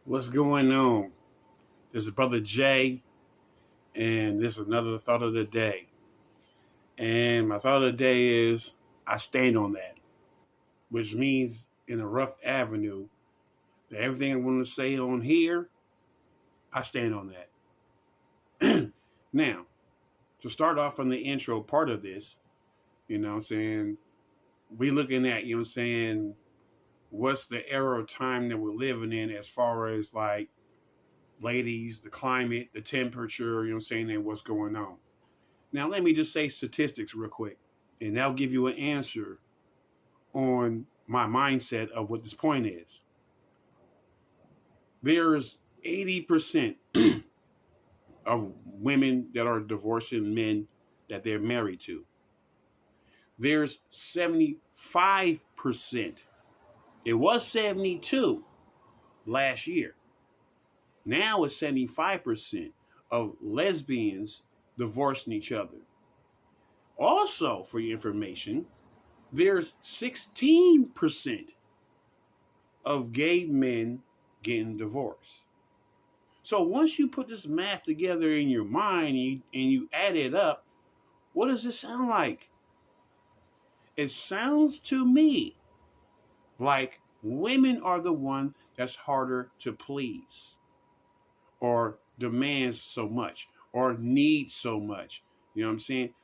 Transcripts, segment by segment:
What's going on? This is Brother Jay, and this is another thought of the day. And my thought of the day is I stand on that, which means in a rough avenue, that everything I'm going to say on here, I stand on that. Now, to start off on the intro part of this, what I'm saying, we looking at, what's the era of time that we're living in as far as like ladies, the climate, the temperature, and what's going on. Now, let me just say statistics real quick, and that'll give you an answer on my mindset of what this point is. There's 80% of women that are divorcing men that they're married to. There's 75%. It was 72 last year. Now it's 75% of lesbians divorcing each other. Also, for your information, there's 16% of gay men getting divorced. So once you put this math together in your mind and you add it up, what does it sound like? It sounds to me like women are the one that's harder to please or demands so much or needs so much. You know what I'm saying?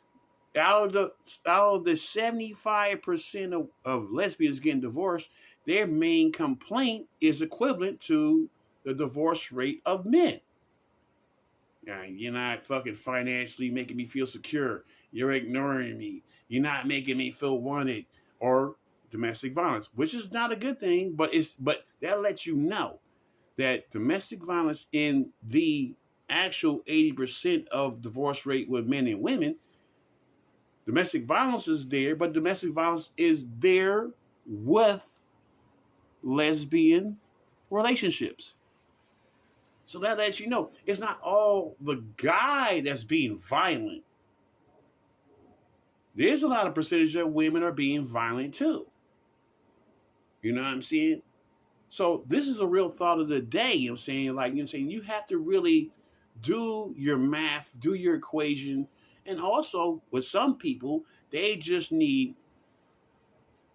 Out of the 75% of lesbians getting divorced, their main complaint is equivalent to the divorce rate of men. You're not fucking financially making me feel secure. You're ignoring me. You're not making me feel wanted. Or domestic violence, which is not a good thing, but that lets you know that domestic violence in the actual 80% of divorce rate with men and women, domestic violence is there, but domestic violence is there with lesbian relationships. So that lets you know it's not all the guy that's being violent. There's a lot of percentage of women are being violent too. You know what I'm saying? So this is a real thought of the day. You have to really do your math, do your equation. And also with some people, they just need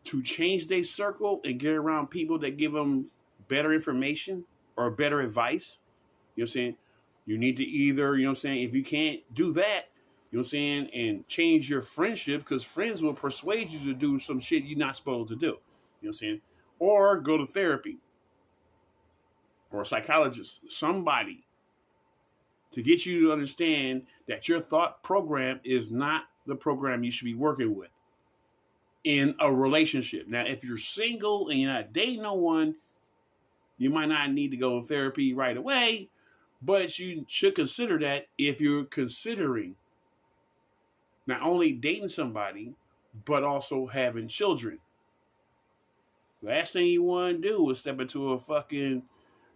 to change their circle and get around people that give them better information or better advice. You know what I'm saying? You need to either, if you can't do that, and change your friendship, because friends will persuade you to do some shit you're not supposed to do. You know what I'm saying? Or go to therapy or a psychologist, somebody to get you to understand that your thought program is not the program you should be working with in a relationship. Now, if you're single and you're not dating no one, you might not need to go to therapy right away, but you should consider that if you're considering not only dating somebody, but also having children. Last thing you want to do is step into a fucking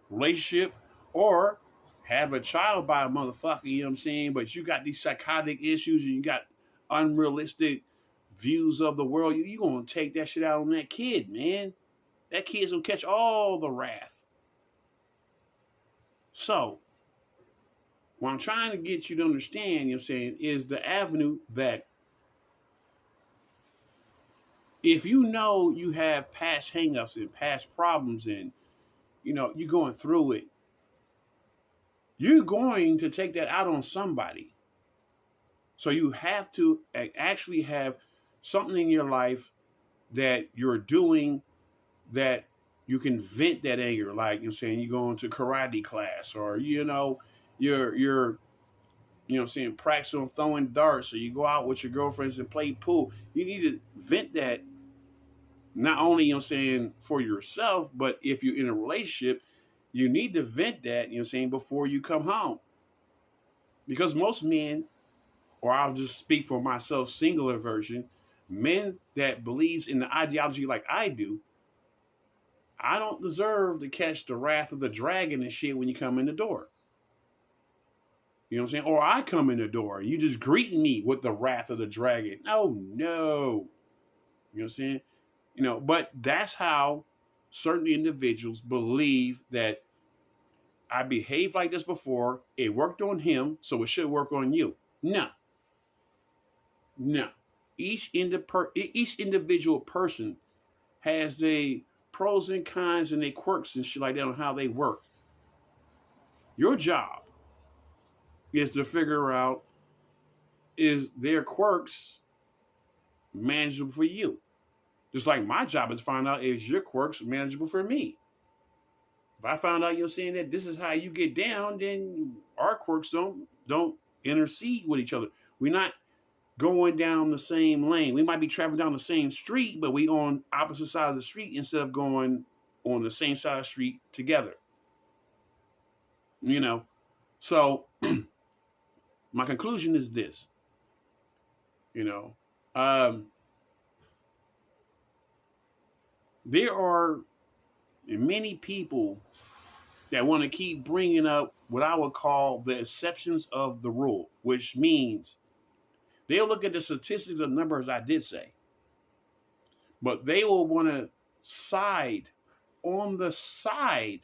relationship or have a child by a motherfucker, you know what I'm saying? But you got these psychotic issues and you got unrealistic views of the world. You going to take that shit out on that kid, man. That kid's going to catch all the wrath. So, what I'm trying to get you to understand, is the avenue that if you know you have past hangups and past problems and, you're going through it, you're going to take that out on somebody. So you have to actually have something in your life that you're doing that you can vent that anger. Like you go into karate class or, you're practice on throwing darts, or you go out with your girlfriends and play pool. You need to vent that not only, for yourself, but if you're in a relationship, you need to vent that, before you come home. Because most men, or I'll just speak for myself, singular version, men that believes in the ideology like I do, I don't deserve to catch the wrath of the dragon and shit when you come in the door. You know what I'm saying? Or I come in the door and you just greet me with the wrath of the dragon. Oh, no. You know what I'm saying? But that's how certain individuals believe that I behaved like this before. It worked on him, so it should work on you. No, no. Each individual person has their pros and cons and their quirks and shit like that on how they work. Your job is to figure out, is their quirks manageable for you? Just like my job is to find out, is your quirks manageable for me? If I found out you're saying that this is how you get down, then our quirks don't intercede with each other. We're not going down the same lane. We might be traveling down the same street, but we on opposite sides of the street instead of going on the same side of the street together. You know, so my conclusion is this. You know, there are many people that want to keep bringing up what I would call the exceptions of the rule, which means they'll look at the statistics and numbers I did say, but they will want to side on the side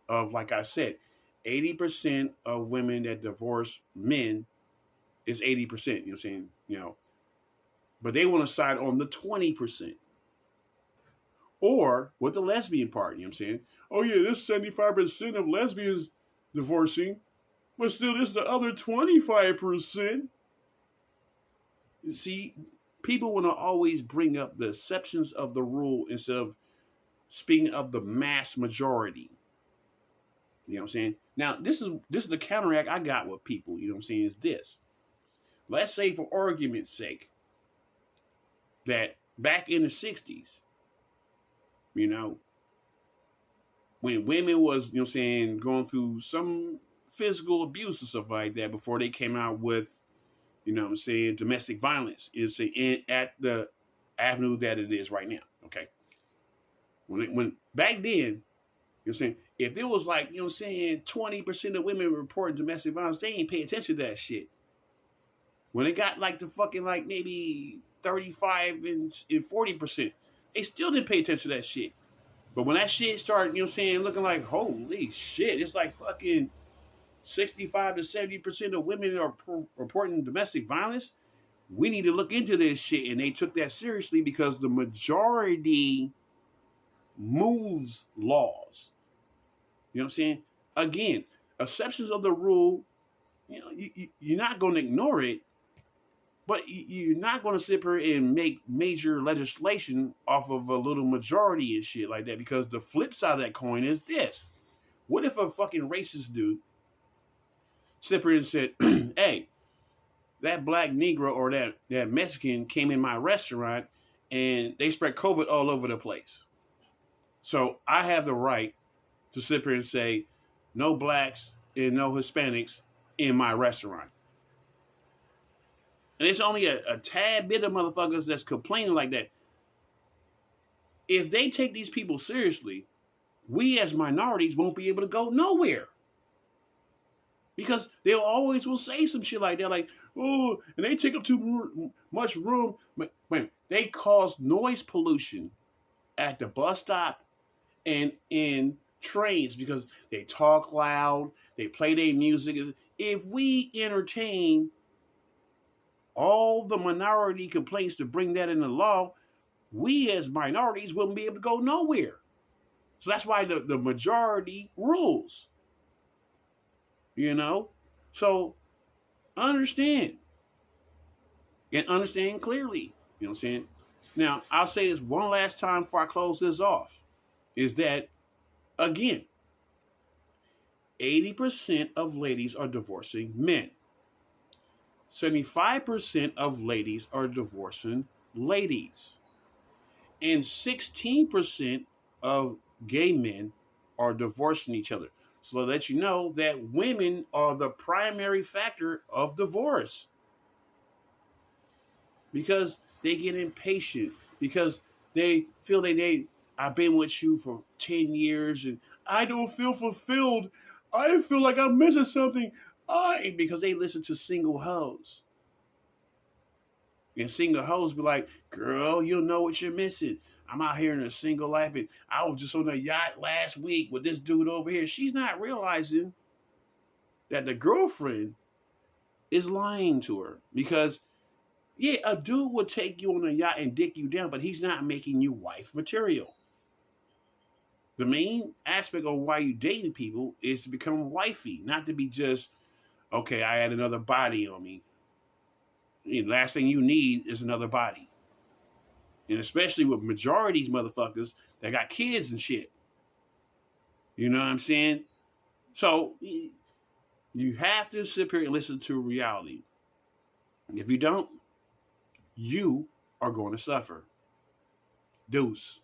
of, like I said, 80% of women that divorce men is 80%, you know what I'm saying? You know, but they want to side on the 20%. Or with the lesbian part, you know what I'm saying? Oh yeah, there's 75% of lesbians divorcing, but still there's the other 25%. You see, people want to always bring up the exceptions of the rule instead of speaking of the mass majority. You know what I'm saying? Now, this is the counteract I got with people, you know what I'm saying, is this. Let's say, for argument's sake, that back in the 60s, you know, when women was, you know what I'm saying, going through some physical abuse and stuff like that before they came out with, you know what I'm saying, domestic violence is at the avenue that it is right now, okay? When back then, you know what I'm saying, if there was like, you know what I'm saying, 20% of women reporting domestic violence, they ain't pay attention to that shit. When it got like the fucking like maybe 35 and 40%, they still didn't pay attention to that shit. But when that shit started, you know what I'm saying, looking like, holy shit, it's like fucking 65 to 70% of women are reporting domestic violence, we need to look into this shit. And they took that seriously because the majority moves laws. You know what I'm saying? Again, exceptions of the rule, you know, you're not going to ignore it, but you're not going to sit here and make major legislation off of a little majority and shit like that, because the flip side of that coin is this. What if a fucking racist dude sit here and said, hey, that black Negro or that Mexican came in my restaurant and they spread COVID all over the place. So I have the right to sit here and say, no blacks and no Hispanics in my restaurant. And it's only a tad bit of motherfuckers that's complaining like that. If they take these people seriously, we as minorities won't be able to go nowhere. Because they'll always will say some shit like that, like, oh, and they take up too much room. Wait, they cause noise pollution at the bus stop and in trains because they talk loud, they play their music. If we entertain all the minority complaints to bring that into law, we as minorities wouldn't be able to go nowhere. So that's why the majority rules. You know? So understand. And understand clearly. You know what I'm saying? Now, I'll say this one last time before I close this off. Is that, again, 80% of ladies are divorcing men. 75% of ladies are divorcing ladies. And 16% of gay men are divorcing each other. So to let you know that women are the primary factor of divorce. Because they get impatient. Because they feel I've been with you for 10 years and I don't feel fulfilled. I feel like I'm missing something. Because they listen to single hoes. And single hoes be like, girl, you know what you're missing. I'm out here in a single life and I was just on a yacht last week with this dude over here. She's not realizing that the girlfriend is lying to her. Because, yeah, a dude would take you on a yacht and dick you down, but he's not making you wife material. The main aspect of why you dating people is to become wifey, not to be just, okay, I had another body on me. The last thing you need is another body. And especially with majority of these motherfuckers that got kids and shit. You know what I'm saying? So you have to sit here and listen to reality. If you don't, you are going to suffer. Deuce.